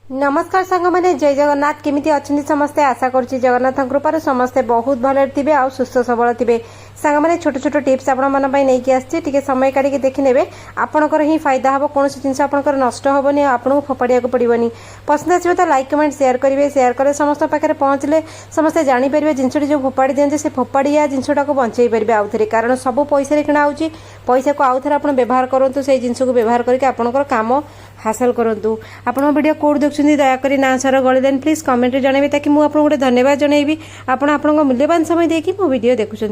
नमस्कार सांग मैंने जय जगन्नाथ केमिति अच्छी समस्ते आशा करुच्ची जगन्नाथ कृपार समस्ते बहुत भले थे आ सुस्थ सबल थे सांग मैंने छोट छोट टिप्स आपकी आसचे समय काढ़ी देखने आपंकर ही फायदा हम कौन जिन आपंकर नष्ट हेनी आपको फोपाड़ा पड़ोनी पसंद आसो तो लाइक कमेंट शेयर करेंगे शेयर कले समस्त पाखे पहुँचले समस्ते जापर जिनटी जो फोपाड़ी दिखते से फोपाड़िया जिनटा को बचाई पारे आउ थे कारण सब पैसा किणा हो पैसा को आउ थे आप व्यवहार करूँ से जिनस को व्यवहार करके आपंकर काम हासिल करूँ आपण वीडियो कौट देखुं दयाकोरी ना सार गलीदेन प्लीज कमेंट जनइबे ताकि मुझे आपको गोटे धन्यवाद जनइबी आपण मूल्यवान समय देखिए मो वीडियो देखुं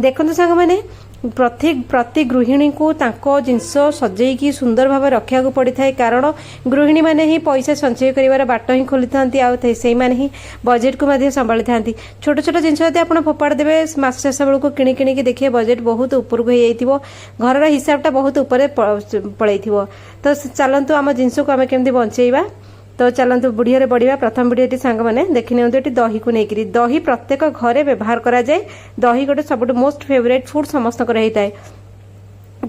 देखते सांग मैंने प्रति गृहिणी को जिनस सजेकी सुंदर भाव रखा पड़ी था कारण गृहिणी मैंने ही पैसा संचय कर बाट ही खोली था से ही बजेट को संभाली था छोट छोट जिनस आप फोपाड़ देवे मास शेष बेलू किणी किणी देखिए बजेट बहुत ऊपर को घर हिसाबटा बहुत ऊपर पलई तो चलतु आम जिनस को आम केमती बचेबा तो चलतु वीडियो बढ़िया प्रथम वीडियो सांग मैंने देखी नि दही को लेकर दही प्रत्येक घरे व्यवहार करा जाए दही गोटे सब मोस्ट फेवरेट फूड समस्त होता है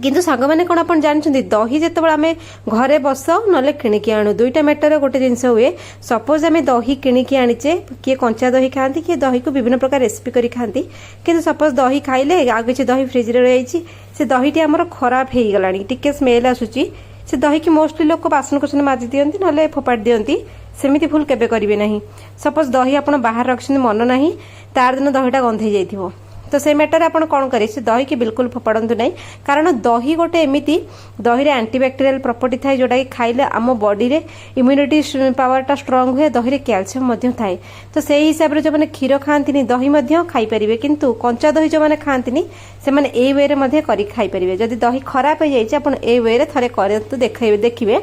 किंतु सांग मैंने कौन आप जानते दही जिते आम घरे बस ना किणिकी आणु दुईटा मैटर गोटे जिनस हुए सपोज आम दही किणिकी आनीचे किए कंचा दही खाती किए दही को विभिन्न प्रकार रेसिपी करी खाती किंतु सपोज दही खाइले आ किसी दही फ्रिज रही से दहीटी आमर खराब हो गला टिके स्मेल आसूची से दही की मोस्टली लोग बासन कुसन माजी दियंती ना फोपाड़ दियंती सेमिति भूल केबे करिवे नहीं सपोज दही आपण बाहर रखछन मन नहीं तार दिन दहीटा गंधई जाइथिबो तो से मैटर आप कौन करें से दही की बिल्कुल फोपाड़ू नहीं कारण दही गोटे एमती दही एंटीबैक्टेरियल प्रॉपर्टी थाए जोटा कि खाइले आम बॉडी रे इम्यूनिटी पावरटा स्ट्रांग हुए दही कैल्शियम थाए तो से हिसाब से जो मैंने क्षीर खाती दही खाई पारे किंतु कंचा दही जो मैंने खाती से मैंने ए वे रे खाई जदि दही खराब हो जाए ए वे रे थरे करतु देखिए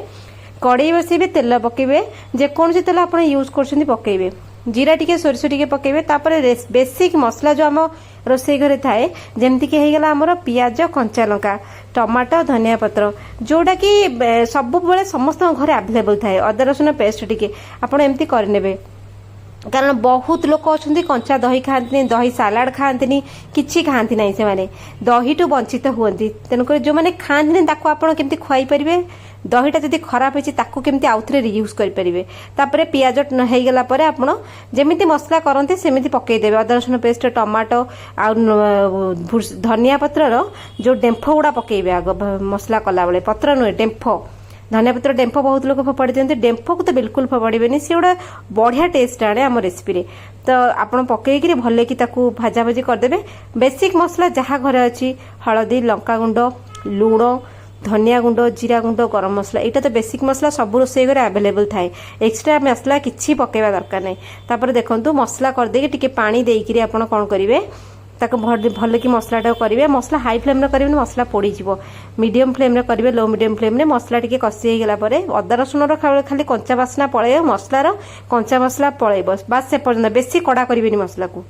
कड़े बसइबे तेल पकेबे जेकोसी तेल आप यूज कर पकेबे जीरा टिके सोरिष टिके पकेबे तापर बेसिक मसला जो आम रोसई घरे थाए जेमती कि हो गला आमर पियाज कंचा लंका टमाटो धनिया पत्र जोटा कि सब बेले समस्त घरे अवेलेबल थाए अदा रसुण पेस्ट टिके आपण एमती करनेबे कारण बहुत लोक अच्छा कंचा दही खाती दही सालाड खाती किसी खाती ना से माने दही टू वंचित हुए तेणुक जो मैंने खाती आपड़ी खुआई पारे दहीटा जब खराब होती केमती आउ थे रियूज करें पियाज हो गला आपड़ जमी मसला करते सेमती पकईदेवे अदा रसुण पेस्ट टमाटो आ धनिया पत्र जो डेम्फ गुड़ा पकईबे आग मसला कला बेले पत्र नुहे डेम्फ धनिया पत्र डेम्फ बहुत लोग फोपाड़ी दिखते डेम्फ को तो बिल्कुल फोपाड़े सी गोटे बढ़िया टेस्ट आने आम रेसिपी तो आपड़ पकईकि भले कि भाजा भाजी करदे बेसिक मसला जहाँ घरे अच्छी हलदी लंका गुंड लुण धनिया गुंड जीरा गुंड गरम मसला यहाँ तो बेसिक मसला सब रोसई घरे अवेलेबल थाए एक्सट्रा मसला किसी पकेवा दरकार नहीं तापर देखो मसला करदे टिके पानी देकर आप कौन करेंगे भल कि मसलाटा करेंगे मसला हाई फ्लेम करेंगे मसला पोड़ी मीडियम फ्लेम करेंगे लो मीडियम फ्लेम मसला टिके कषि हो गला अदा रसुण खाली कंचा बास्ना पलैब मसलार कंचा मसला पलैब बास से पर्यटन बेसी कड़ा करेंगे मसला को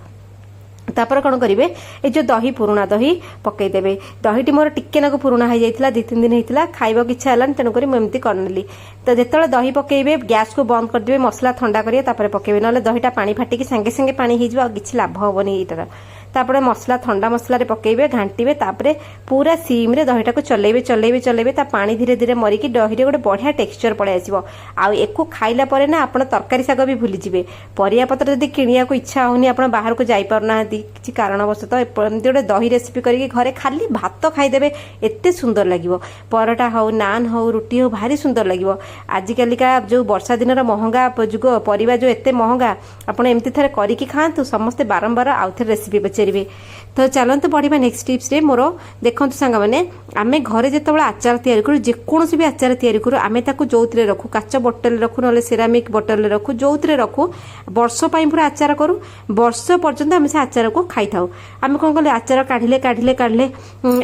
तापर कौन करेंगे ये जो दही पुराणा दही पकईदेवे दहीटी मोर टिके नाक पुराणा हो जाता 2-3 दिन होता खाइबा की इच्छा है तेणुक मुझे करनेली तो जिते दही पकईबे गैस को बंद करदे मसला ठंडा करेंगे पकईबे ना दहीटा पानी फाटिकी सांगे सांगे पानी हो किसी लाभ हेनी यहाँ तापर मसला ठंडा मसला पकईबे घांटे तापर पूरा सीम रे दहीटा को चलेबे चलेबे चलेबे ता पानी धीरे धीरे मरिकी दही गोटे बढ़िया टेक्सचर पड़े आसो आउ खाइला परे ना आप तरकारी शाग भी भूली जाए परिया पत्र जब किणिया को इच्छा होनी आप बाहर को जाना किसी कारणवशत एमती गोटे दही रेसिपी करके घरे खाली भात खाईदेवे एते सुंदर लगे परोटा हो नान हो रुटी हो भारी सुंदर लगे आजिकालिका जो वर्षा दिन महंगा जुग परिवा जो एते महंगा आप एमती थे करके खातु समस्ते बारंबार आउ थे रेसिपी पचारे तो चलते बढ़िया नेक्स्ट टिप्स रे मोर देखो सांग मैंने आम घरे जो आचार तैयारी करूँ जेकोसी भी आचार तैयारी करूँ आम जो रखू काच बोतल रखू ना सेरामिक बोतल रखू जो रखू वर्ष पूरा आचार करूँ वर्ष पर्यंत आम से आचार को खाई था आम कौन कले आचार काढ़ले काढ़ले काढ़ले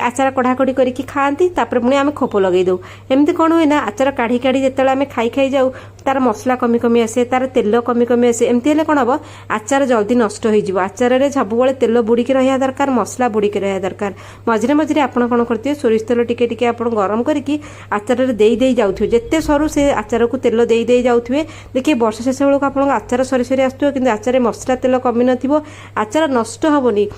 आचार कढ़ाकढ़ी करके खाती पुणी आम खोप लगे दो एमती कौन हुए ना आचार काढ़ी काढ़ी जिते आम खाई खाई जाऊ तार मसला कमी कमी आसे तार तेल कमी कमी आसे एमती हेल्ले कौन हम आचार जल्दी नष्ट हो आचार में सब तेल बुड़ीकी रहा दरकार मसला बुड़ीकी रहा दरकार मझे मझे आप कौन करते सोरिष तेल टिके टिके आप गरम करके आचार दे जाऊे जिते सरू से आचार को तेल दे जाऊे देखिए वर्ष शेष बेलू आप आचार सरी सरी आसो कि आचार मसला तेल कमी नथिबो आचार नष्ट हेनी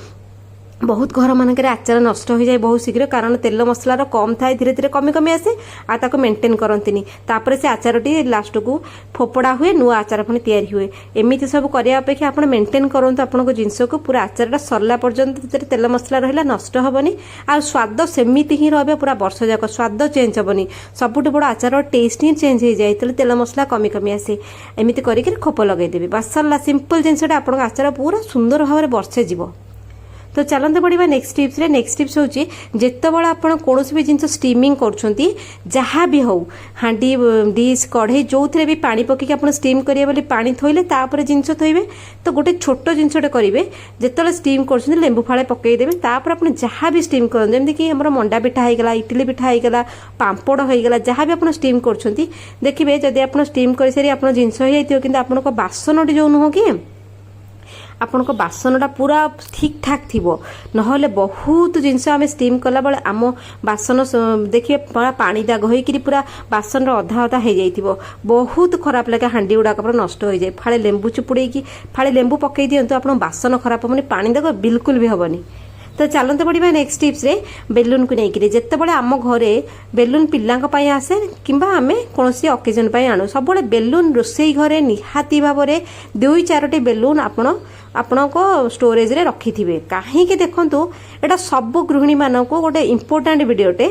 बहुत घर मानक आचार नष्ट हो जाए बहुत शीघ्र कारण तेल मसलार कम थाए धीरे धीरे कमी कमी आसे आ मेंटेन करती तापर से आचारटी लास्ट को फोपड़ा हुए नुआ आचार पुणी तैयारी हुए एमती सब करने अपेक्षा आप मेंटेन करूँ आपन जिनस को पूरा आचारटा सरला पर्यंत तेल मसला रहा नष्ट हेनी आ स्वाद सेमती ही रहा पूरा वर्ष जाक स्वाद चेंज हेनी सबुठ बड़ आचार टेस्ट ही चेंज हो जाए तेल मसला कमी कमी आसे एमती करके खोप लगेदेवी बस सरला सिंपल जिनसा आपन आचार पूरा सुंदर भाव में वर्षे जीव तो चलते बढ़िया नेक्स्ट टिप्स रे नेक्स्ट टिप्स होची जेतेबेला आपण कोनोसी भी जिंस स्टीमिंग करछंती जहाँ भी हो हांडी डिश कढ़ई जो थे भी पानी पकईकि आपण स्टीम करिए बोली पानी थोइले तापर जिंस थोइबे तो गोटे छोट जिनसटे करेंगे जेतेबेला स्टीम करछंती लेंबू फाळे पकई देबे तापर आपण जहाँ भी स्टीम करन जेमति कि हमर मंडा पिठा हेगला इडली पिठा हेगला पांपड़ हेगला जहाँ भी आपण स्टीम करछंती देखिबे जदि आपण स्टीम कर सारी आपण जिंस हो जाइतियो किंतु आपण को बासनटी जो नुह कि आपण बासनटा पूरा ठीक ठाक थी नहले बहुत जिनस आम स्टीम कला बेले आम बासन देखिए पूरा पानी दाग होकर पूरा बासन अधा अधा हो जाइए बहुत खराब लगे हांडी गुड़ाक पूरा नष्ट हो जाए फाड़े लेंबू चुपुड़ी फाड़े लेंबू पकई दिंतु आप बासन खराब हेनी पानी दाग बिल्कुल भी हेनी तो चलते पड़ा नेक्स्ट टिप्स रे बेलून को लेकिन जितेबाला आम घरे बेलून पिलांई आसे कि आम कौन अकेजन आणु सब बेलून रोसई घरे निहाती भाव में 2-4टी बेलून आपण स्टोरेज रे रखी थे कहीं देखु एटा सब गृहिणी मान को गोटे इम्पोर्टाट वीडियोटे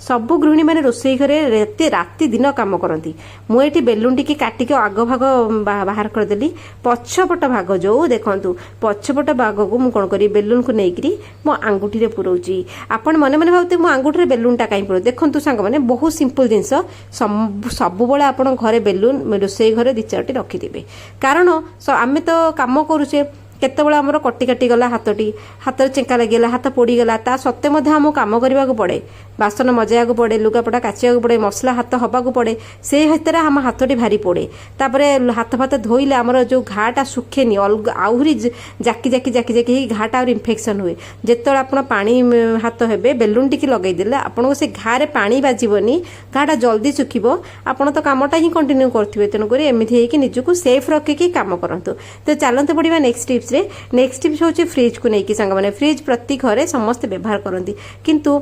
सब गृहिणी मैंने रोसई घरे राति दिन काम करती मुझे बेलून टी काटिक आग भाग बाहर करदेली पछपट भाग जो देखु पछपट भाग को मुझे कौन करी बेलून को लेकरी मो आंगुठी रे पुरोची आपण मने मने भावते मो आंगुठी रे बेलूनटा कहीं पुरो देखु सांग मैंने बहुत सिंपल जिनस सब बेले आपण घरे बेलून रोसई घरे 2-4टी रखिथे कारण आम तो काम करुचे केतेबेला आमर कटी काटी गला हाथ चेंका लगिगला हाथ पोड़ीगला ता सत्ते मध्य आम काम करने पड़े बासन मजाया पड़े लुगापटा काचिया पड़े मसला हाथ हवा पड़े से हितर आम हाथटी भारी पड़े तापर हाथ फाथ धोइले आमर जो घाटा सुखेनी आहरी जाकी जाकी जाकी जाकी घाटा आउरी इन्फेक्शन हुए जिते आप पानी हाथ हेबे बेलून टी लगेदेले आपको से घारे पानी बाजबनी घाटा जल्दी सुखिबो आपण तो कामटा ही कंटिन्यू करथिबे तेणुक एमती होइकी निजको सेफ रखिकी काम करंतु तो चलते पड़ा नेक्स्ट टिप्स रे नेक्स्ट टिप्स होची फ्रिज को लेकिन सांग माने फ्रिज प्रति घरे समस्त व्यवहार करती किंतु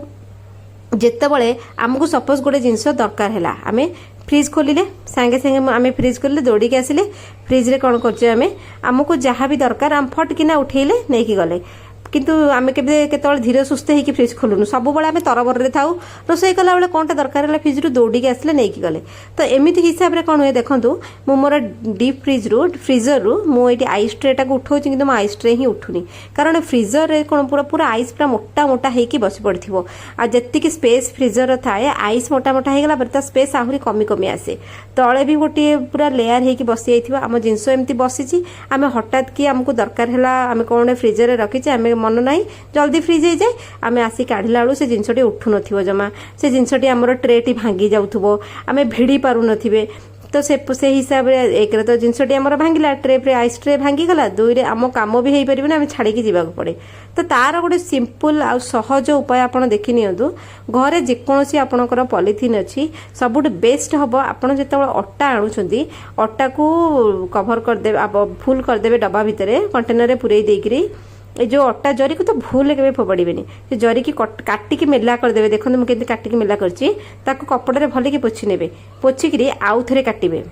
जेतेबेले आमको सपोज गोटे जिनस दरकार है आमे फ्रिज खोलिले सांगे सांगे आमे फ्रिज खोलिले दौड़ी आसिले फ्रिज रे कौन कर आमको जहाँ भी दरकार आम फट किना उठेले नहीं कि गले किंतु आम के धीरे सुस्थ होकर फ्रिज खोलुनु सब बड़े आम तरबर थाऊ रोसई कला बेले कौन दरकार है फ्रिज रू दौड़ी आसिले नहीं गले तो एमती हिसाब से कौन हुए देखूँ मु मोर डीप फ्रिजर रू मुझे आइस ट्रेटा को उठाऊँ कि आइस ट्रे ही उठुनी कारण फ्रिजर रे कौन पूरा पूरा आइस पूरा मोटा मोटा होगी बस पड़ो आ जी स्पेस फ्रिजर थाए आइस मोटा मोटा होगा स्पेस आहरी कमी कमी आसे तले भी गोटे पूरा लेयर होगी बसी जाइए आम जिनस एमती बसी आम हठात कि आमको दरकार है आम कौन फ्रिजर रखीचे आम मन ना जल्दी फ्रिज हो जाए आम आसी काढ़ला बेलू से जिनसटी उठू न जमा से जिनसटी आमर ट्रेटी भांगी जाऊथबो आम भिड़ी पारू नथिबे तो से हिसाब से एक तो जिनसटी आमर भांगिला ट्रे आइस ट्रे भांगीगला 2 आम काम भी हो पारे आम छाड़ी जावाक पड़े तो तार गोटे सिंपल आ सहज उपाय आपड़ देखी नियंतु घरे जेकोसी आपणकर पॉलिथिन अच्छी सबुठ बेस्ट हम आपड़ जो अटा आणुछंती अटा को कवर करदे फुल करदे डब्बा भितर कंटेनर रे पुरई देकरी ये जो अट्टा जरी को तो भूल के फोपाड़े से जरी की काटिकी मेला करदे देखो मुझे काटिकी मेला करची कपड़े भल की पोछि ने पोछिकी आउ थे काटे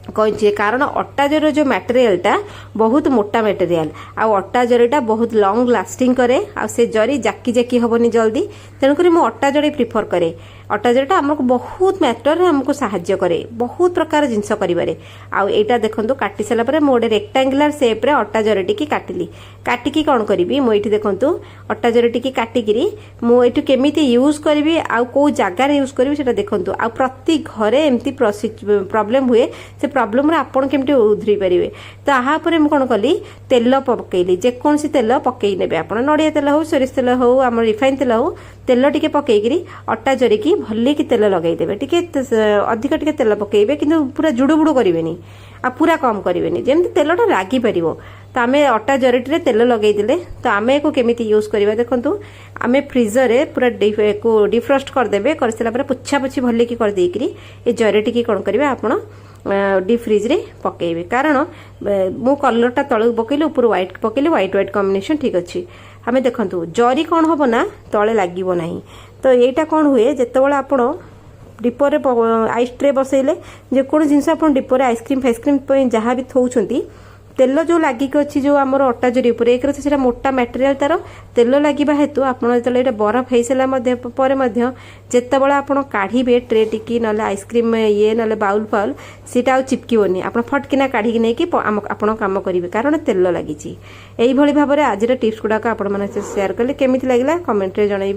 कही कारण अट्टा जर जो मटेरियलटा बहुत मोटा मटेरियल आट्टा जरीटा बहुत लॉन्ग लास्टिंग करे आ से जरी जाकी जाकी हेनी जल्दी तेणुक मुझे अट्टा जरी प्रिफर करे अट्टा जरीटा आमको बहुत मैटर आमको साहाय्य करे बहुत प्रकार जिनस करें आईटा देखो काटी सारापर मुझे रेक्टांगुलर सेप्रे अट्टा जरीटी की काटिली काटिकी कौन करी मुझे देखूँ अट्टा जरीटी काटिकी मुझे केमी यूज करी आउ कौ जगार यूज करी से देखूँ आ प्रति घरे एमती प्रॉब्लम हुए से प्रॉब्लम आपड़ केमती उधरी पारे तो यापर मुझे कौन कली तेल पकईली जेकोसी तेल पकई ने आप नड़िया तेल हो सोरिष तेल हो आम रिफाइन तेल हो तेल टिके पकईकरी अट्टा जरिकी भल की तेल लगेदेवे टिके अधिक टिके तेल पकईबे किंतु पूरा जुड़ू बुड़ू करेनि आ पूरा कम करेनि जमी तेलटा लगी पार तो आम अट्टा जरीटे तेल लगेदेले तो आम को केमी यूज करवा देखूँ आम फ्रिजर पूरा डिफ्रस्ट करदे कर सारापर पोछा पोछी भल की करदेकरी ये जरीटी कौन करेंगे आपड़ डीप फ्रिज रे पकेबे कारण मो कलरटा तलू पकेले ऊपर व्हाइट पकेले व्हाइट व्हाइट कॉम्बिनेशन ठीक अच्छी आम देखु जरी कौन हम ना तले लगे ना। तो यहाँ कौन हुए जितेबाला आप डिपर आइस ट्रे बसैले जेको जिनस आप डिपर आइसक्रीम फेसक्रीम जहाँ भी थोड़ी तेल जो लगिक अच्छी जो आम अटा जरी उपर एक से मोटा मटेरियल तार तेल लगे हेतु आपत बरफ हो सारा जितेबाला आप काढ़े ट्रे टिकी ना आइसक्रीम ये ना बाउल फाउल सीटा चिपकनी आप फटकिना काढ़ी नहीं आप कम करेंगे कारण तेल लगी। यही भाव में आज टिप्स गुड़ाक आप शेयर कले केमी लगे कमेंट रे जनइबे।